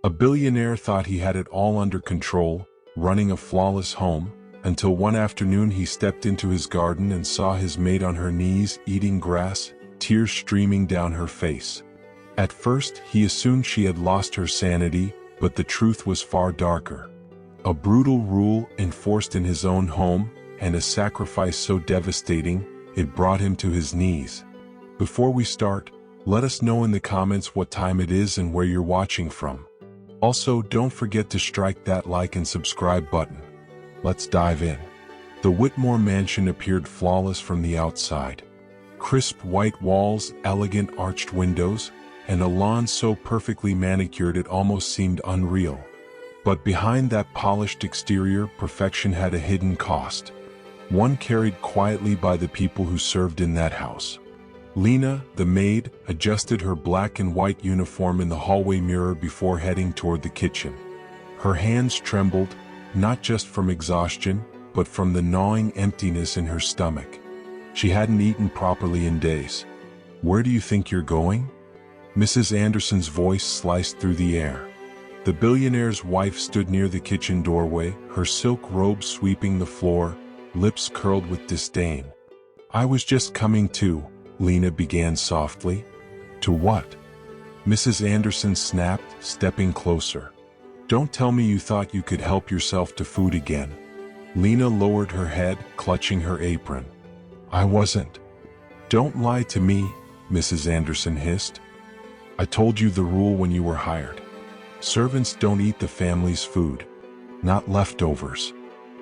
A billionaire thought he had it all under control, running a flawless home, until one afternoon he stepped into his garden and saw his maid on her knees eating grass, tears streaming down her face. At first, he assumed she had lost her sanity, but the truth was far darker. A brutal rule enforced in his own home, and a sacrifice so devastating, it brought him to his knees. Before we start, let us know in the comments what time it is and where you're watching from. Also, don't forget to strike that like and subscribe button. Let's dive in. The Whitmore mansion appeared flawless from the outside. Crisp white walls, elegant arched windows, and a lawn so perfectly manicured it almost seemed unreal. But behind that polished exterior, perfection had a hidden cost. One carried quietly by the people who served in that house. Lena, the maid, adjusted her black and white uniform in the hallway mirror before heading toward the kitchen. Her hands trembled, not just from exhaustion, but from the gnawing emptiness in her stomach. She hadn't eaten properly in days. "Where do you think you're going?" Mrs. Anderson's voice sliced through the air. The billionaire's wife stood near the kitchen doorway, her silk robe sweeping the floor, lips curled with disdain. "I was just coming to," Lena began softly. "To what?" Mrs. Anderson snapped, stepping closer. "Don't tell me you thought you could help yourself to food again." Lena lowered her head, clutching her apron. "I wasn't." "Don't lie to me," Mrs. Anderson hissed. "I told you the rule when you were hired. Servants don't eat the family's food. Not leftovers.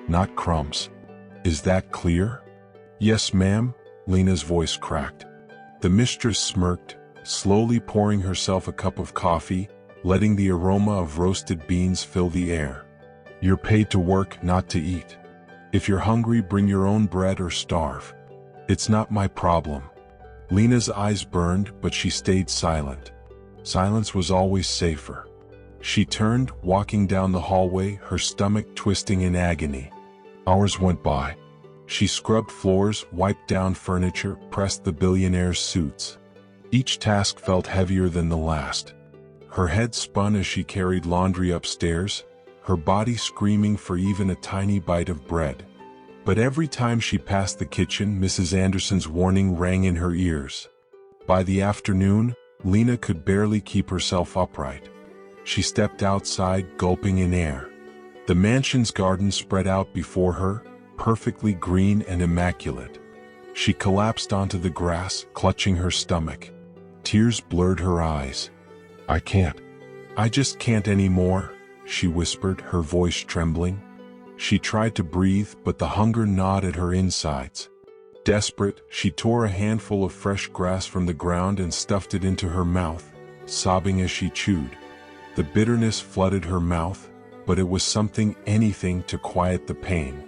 Not crumbs. Is that clear?" "Yes, ma'am," Lena's voice cracked. The mistress smirked, slowly pouring herself a cup of coffee, letting the aroma of roasted beans fill the air. "You're paid to work, not to eat. If you're hungry, bring your own bread or starve. It's not my problem." Lena's eyes burned, but she stayed silent. Silence was always safer. She turned, walking down the hallway, her stomach twisting in agony. Hours went by. She scrubbed floors, wiped down furniture, pressed the billionaire's suits. Each task felt heavier than the last. Her head spun as she carried laundry upstairs, her body screaming for even a tiny bite of bread. But every time she passed the kitchen, Mrs. Anderson's warning rang in her ears. By the afternoon, Lena could barely keep herself upright. She stepped outside, gulping in air. The mansion's garden spread out before her, perfectly green and immaculate. She collapsed onto the grass, clutching her stomach. Tears blurred her eyes. "I can't. I just can't anymore," she whispered, her voice trembling. She tried to breathe, but the hunger gnawed at her insides. Desperate, she tore a handful of fresh grass from the ground and stuffed it into her mouth, sobbing as she chewed. The bitterness flooded her mouth, but it was anything to quiet the pain.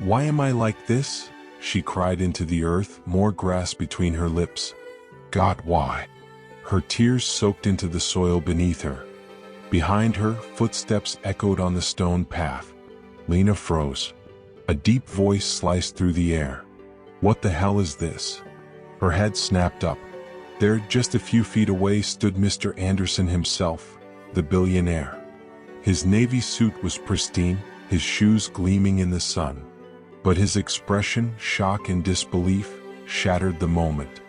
"Why am I like this?" she cried into the earth, more grass between her lips. "God, why?" Her tears soaked into the soil beneath her. Behind her, footsteps echoed on the stone path. Lena froze. A deep voice sliced through the air. "What the hell is this?" Her head snapped up. There, just a few feet away, stood Mr. Anderson himself, the billionaire. His navy suit was pristine, his shoes gleaming in the sun. But his expression, shock and disbelief, shattered the moment.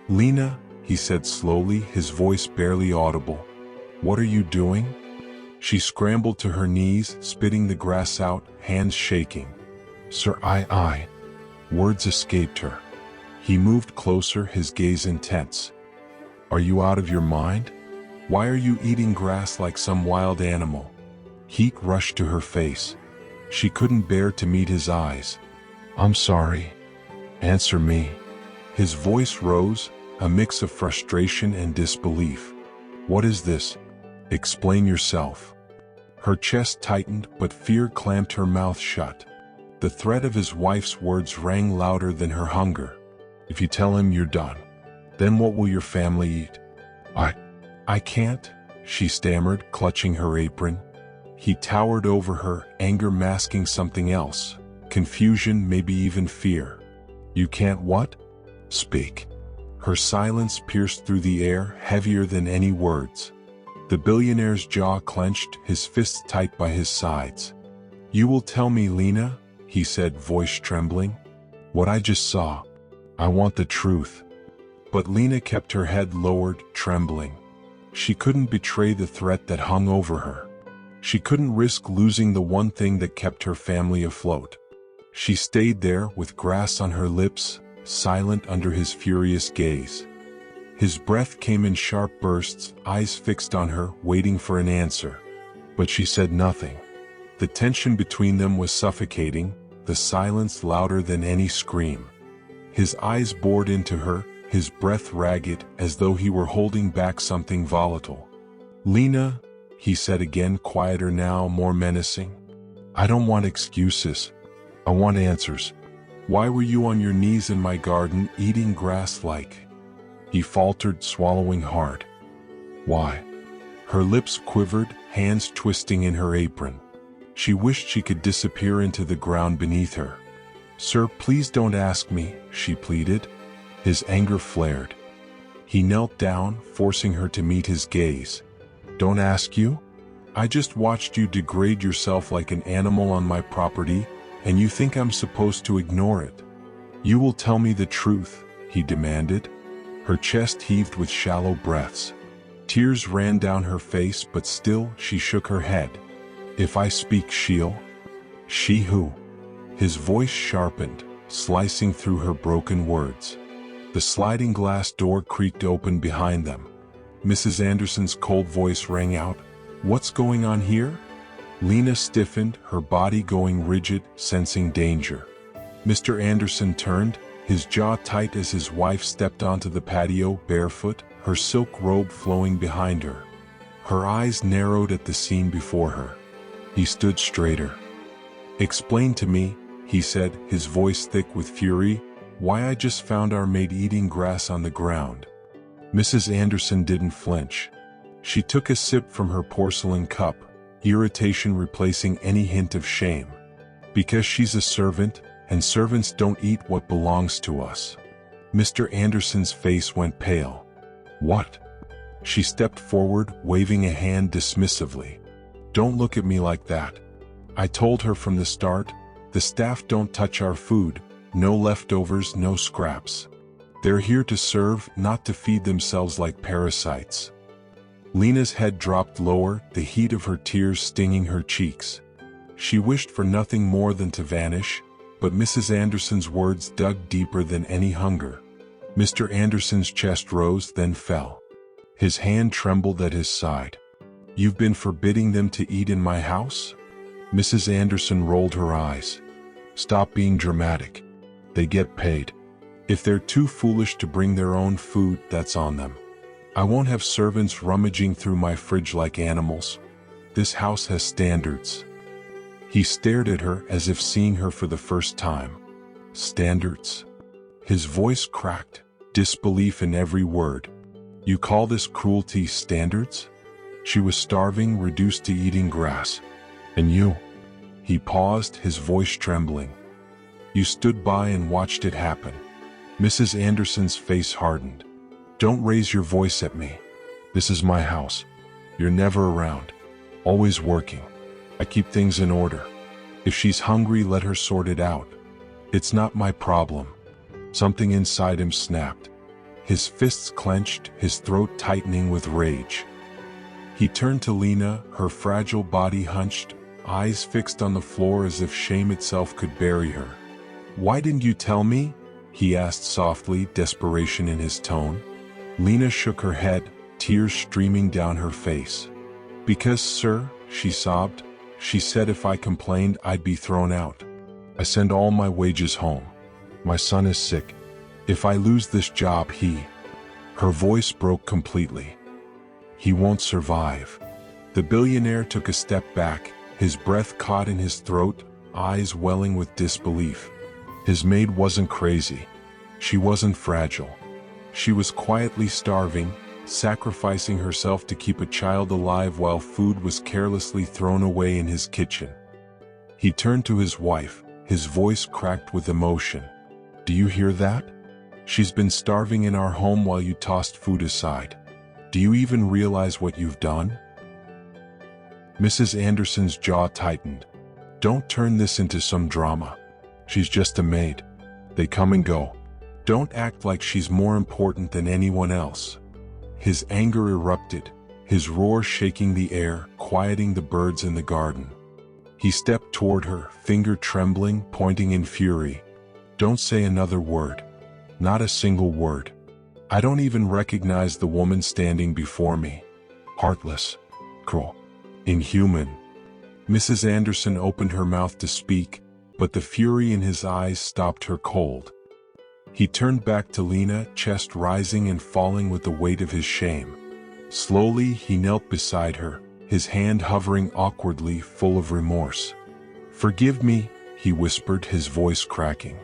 "Lena," he said slowly, his voice barely audible. "What are you doing?" She scrambled to her knees, spitting the grass out, hands shaking. "Sir, I..." Words escaped her. He moved closer, his gaze intense. "Are you out of your mind? Why are you eating grass like some wild animal?" Heat rushed to her face. She couldn't bear to meet his eyes. "I'm sorry. Answer me." His voice rose, a mix of frustration and disbelief. "What is this? Explain yourself." Her chest tightened, but fear clamped her mouth shut. The threat of his wife's words rang louder than her hunger. "If you tell him you're done, then what will your family eat?" I can't," she stammered, clutching her apron. He towered over her, anger masking something else. Confusion, maybe even fear. "You can't what?" "Speak." Her silence pierced through the air, heavier than any words. The billionaire's jaw clenched, his fists tight by his sides. "You will tell me, Lena," he said, voice trembling. "What I just saw. I want the truth." But Lena kept her head lowered, trembling. She couldn't betray the threat that hung over her. She couldn't risk losing the one thing that kept her family afloat. She stayed there with grass on her lips, silent under his furious gaze. His breath came in sharp bursts, eyes fixed on her, waiting for an answer. But she said nothing. The tension between them was suffocating, the silence louder than any scream. His eyes bored into her, his breath ragged, as though he were holding back something volatile. "Lena," he said again, quieter now, more menacing. "I don't want excuses. I want answers. Why were you on your knees in my garden, eating grass like—" He faltered, swallowing hard. "Why?" Her lips quivered, hands twisting in her apron. She wished she could disappear into the ground beneath her. "Sir, please don't ask me," she pleaded. His anger flared. He knelt down, forcing her to meet his gaze. "Don't ask you? I just watched you degrade yourself like an animal on my property, and you think I'm supposed to ignore it? You will tell me the truth," he demanded. Her chest heaved with shallow breaths. Tears ran down her face, but still she shook her head. "If I speak, she'll—" "She who?" His voice sharpened, slicing through her broken words. The sliding glass door creaked open behind them. Mrs. Anderson's cold voice rang out, "What's going on here?" Lena stiffened, her body going rigid, sensing danger. Mr. Anderson turned, his jaw tight as his wife stepped onto the patio, barefoot, her silk robe flowing behind her. Her eyes narrowed at the scene before her. He stood straighter. "Explain to me," he said, his voice thick with fury, "why I just found our maid eating grass on the ground." Mrs. Anderson didn't flinch. She took a sip from her porcelain cup, irritation replacing any hint of shame. "Because she's a servant, and servants don't eat what belongs to us." Mr. Anderson's face went pale. "What?" She stepped forward, waving a hand dismissively. "Don't look at me like that. I told her from the start, the staff don't touch our food, no leftovers, no scraps. They're here to serve, not to feed themselves like parasites." Lena's head dropped lower, the heat of her tears stinging her cheeks. She wished for nothing more than to vanish, but Mrs. Anderson's words dug deeper than any hunger. Mr. Anderson's chest rose, then fell. His hand trembled at his side. "You've been forbidding them to eat in my house?" Mrs. Anderson rolled her eyes. "Stop being dramatic. They get paid. If they're too foolish to bring their own food, that's on them. I won't have servants rummaging through my fridge like animals. This house has standards." He stared at her as if seeing her for the first time. "Standards?" His voice cracked, disbelief in every word. "You call this cruelty standards? She was starving, reduced to eating grass. And you—" He paused, his voice trembling. "You stood by and watched it happen." Mrs. Anderson's face hardened. "Don't raise your voice at me. This is my house. You're never around. Always working. I keep things in order. If she's hungry, let her sort it out. It's not my problem." Something inside him snapped. His fists clenched, his throat tightening with rage. He turned to Lena, her fragile body hunched, eyes fixed on the floor as if shame itself could bury her. "Why didn't you tell me?" he asked softly, desperation in his tone. Lena shook her head, tears streaming down her face. "Because, sir," she sobbed, "she said if I complained I'd be thrown out. I send all my wages home. My son is sick. If I lose this job, he—" Her voice broke completely. "He won't survive." The billionaire took a step back, his breath caught in his throat, eyes welling with disbelief. His maid wasn't crazy. She wasn't fragile. She was quietly starving, sacrificing herself to keep a child alive while food was carelessly thrown away in his kitchen. He turned to his wife, his voice cracked with emotion. "Do you hear that? She's been starving in our home while you tossed food aside. Do you even realize what you've done? Mrs. Anderson's jaw tightened. Don't turn this into some drama. She's just a maid. They come and go. Don't act like she's more important than anyone else. His anger erupted, his roar shaking the air, quieting the birds in the garden. He stepped toward her, finger trembling, pointing in fury. Don't say another word. Not a single word. I don't even recognize the woman standing before me. Heartless. Cruel. Inhuman. Mrs. Anderson opened her mouth to speak, but the fury in his eyes stopped her cold. He turned back to Lena, chest rising and falling with the weight of his shame. Slowly, he knelt beside her, his hand hovering awkwardly, full of remorse. "Forgive me," he whispered, his voice cracking.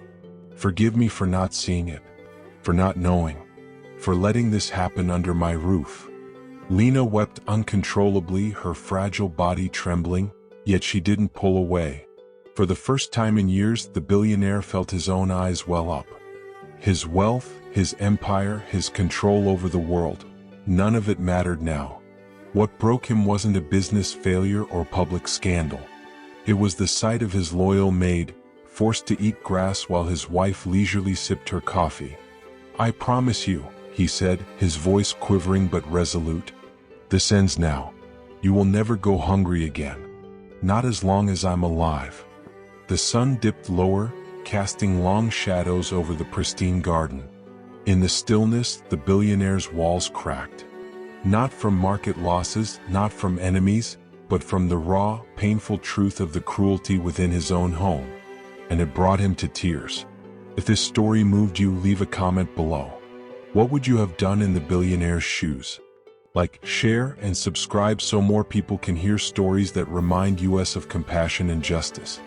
"Forgive me for not seeing it, for not knowing, for letting this happen under my roof." Lena wept uncontrollably, her fragile body trembling, yet she didn't pull away. For the first time in years, the billionaire felt his own eyes well up. His wealth, his empire, his control over the world, none of it mattered now. What broke him wasn't a business failure or public scandal. It was the sight of his loyal maid, forced to eat grass while his wife leisurely sipped her coffee. "I promise you," he said, his voice quivering but resolute, "this ends now. You will never go hungry again. Not as long as I'm alive." The sun dipped lower, casting long shadows over the pristine garden. In the stillness, the billionaire's walls cracked. Not from market losses, not from enemies, but from the raw, painful truth of the cruelty within his own home. And it brought him to tears. If this story moved you, leave a comment below. What would you have done in the billionaire's shoes? Like, share, and subscribe so more people can hear stories that remind us of compassion and justice.